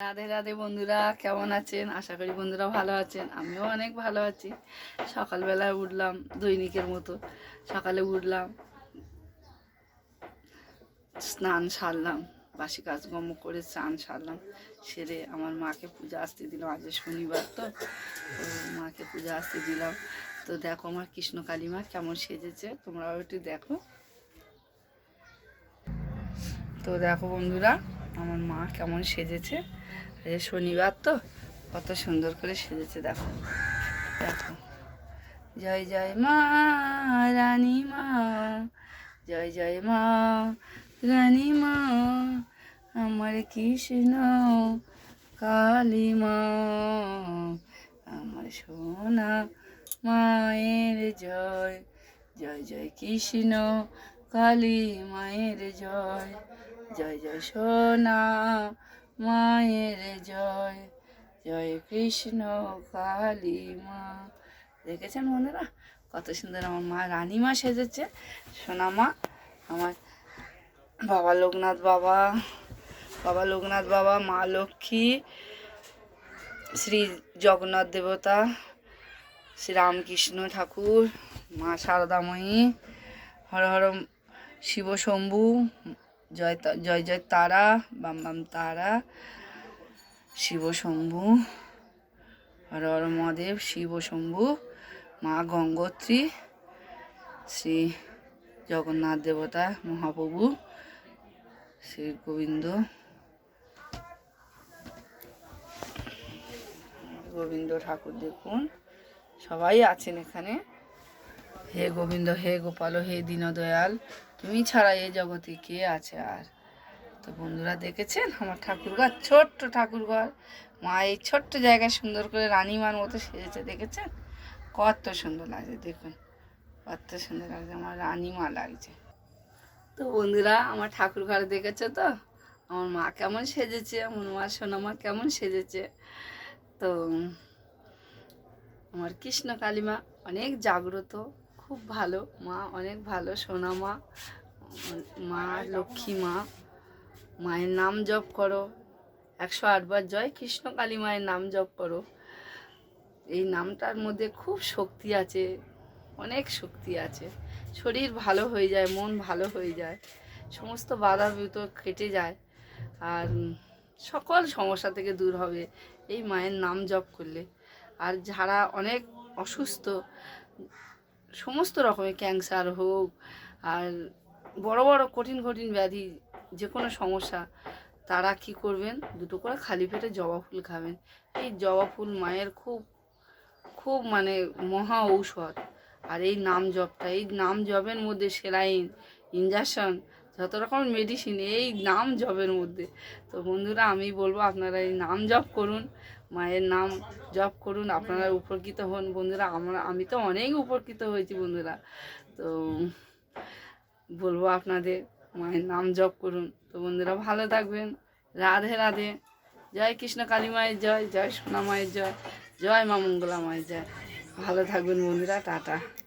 রাধে রাধে বন্ধুরা, কেমন আছেন? আশা করি বন্ধুরা ভালো আছেন। আমিও অনেক ভালো আছি। সকালবেলায় উঠলাম দৈনিকের মতো। সকালে উঠলাম, স্নান সারলাম, বাসি কাজকর্ম করে স্নান সারলাম, সেরে আমার মাকে পূজা আসতে দিলাম। আজ শনিবার তো মাকে পূজা আসতে দিলাম। তো দেখো আমার কৃষ্ণ কালী মা কেমন সেজেছে, তোমরাও একটু দেখো। তো দেখো বন্ধুরা, আমার মা কেমন সেজেছে। শনিবার তো কত সুন্দর করে সেজেছে, দেখো দেখো। জয় জয় মা রানী মা, জয় জয় মা রানী মা, আমার কৃষ্ণ কালী মা, আমার সোনা মায়ের জয়। জয় জয় কৃষ্ণ কালী মায়ের জয়, জয় জয় সোনা মায়ের জয়, জয় কৃষ্ণ কালী মা। দেখেছেন বন্ধুরা কত সুন্দর আমার মা রানীমা সেজেছে, সোনা মা। আমার বাবা লোকনাথ বাবা, মা লক্ষ্মী, শ্রী জগন্নাথ দেবতা, শ্রী রামকৃষ্ণ ঠাকুর, মা শারদাময়ী, হর হর শিব শম্ভু, জয় জয় জয় তারা, বাম বাম তারা, শিব শম্ভু, হর হর মহাদেব, শিব শম্ভু, মা গঙ্গোত্রী, শ্রী জগন্নাথ দেবতা মহাপ্রভু, শ্রী গোবিন্দ ঠাকুর। দেখুন সবাই আছেন এখানে। হে গোবিন্দ, হে গোপাল, হে দীনদয়াল, তুমি ছাড়া এই জগতে কে আছে আর। তো বন্ধুরা দেখেছেন আমার ঠাকুরঘর, ছোট্ট ঠাকুরঘর। মা এই ছোট্ট জায়গায় সুন্দর করে রানীমার মতো সেজেছে, দেখেছেন কত সুন্দর লাগছে। দেখুন কত সুন্দর লাগছে, আমার রানীমা লাগছে। তো বন্ধুরা আমার ঠাকুর ঘরে দেখেছো তো আমার মা কেমন সেজেছে, আমার মা সোনা মা কেমন সেজেছে। তো আমার কৃষ্ণ কালীমা অনেক জাগ্রত, খুব ভালো মা, অনেক ভালো সোনা মা, মা লক্ষ্মী মা। মায়ের নাম জপ করো, 108 বার জয় কৃষ্ণ কালী মায়ের নাম জপ করো। এই নামটার মধ্যে খুব শক্তি আছে, অনেক শক্তি আছে। শরীর ভালো হয়ে যায়, মন ভালো হয়ে যায়, সমস্ত বাধা বিপদ কেটে যায়, আর সকল সমস্যা থেকে দূর হবে এই মায়ের নাম জপ করলে। আর যারা অনেক অসুস্থ, সমস্ত রকমের ক্যান্সার হোক আর বড় বড় কঠিন কঠিন ব্যাধি, যে কোনো সমস্যা, তারা কি করবেন, দুটো করে খালি পেটে জবা ফুল খাবেন। এই জবা ফুল মায়ের খুব খুব মানে মহা ঔষধ। আর এই নাম জপটা, এই নাম জপের মধ্যে সেলাইন, ইঞ্জেকশন, যত রকম মেডিসিন এই নাম জপের মধ্যে। তো বন্ধুরা আমি বলবো আপনারা এই নাম জপ করুন, মায়ের নাম জপ করুন, আপনারা উপকৃত হন বন্ধুরা। আমি তো অনেক উপকৃত হয়েছি বন্ধুরা। তো বলবো আপনাদের মায়ের নাম জপ করুন। তো বন্ধুরা ভালো থাকবেন। রাধে রাধে। জয় কৃষ্ণ কালী মায়ের জয়, জয় সোনা মায়ের জয়, জয় মা মঙ্গলা মায়ের জয়। ভালো থাকবেন বন্ধুরা, টাটা।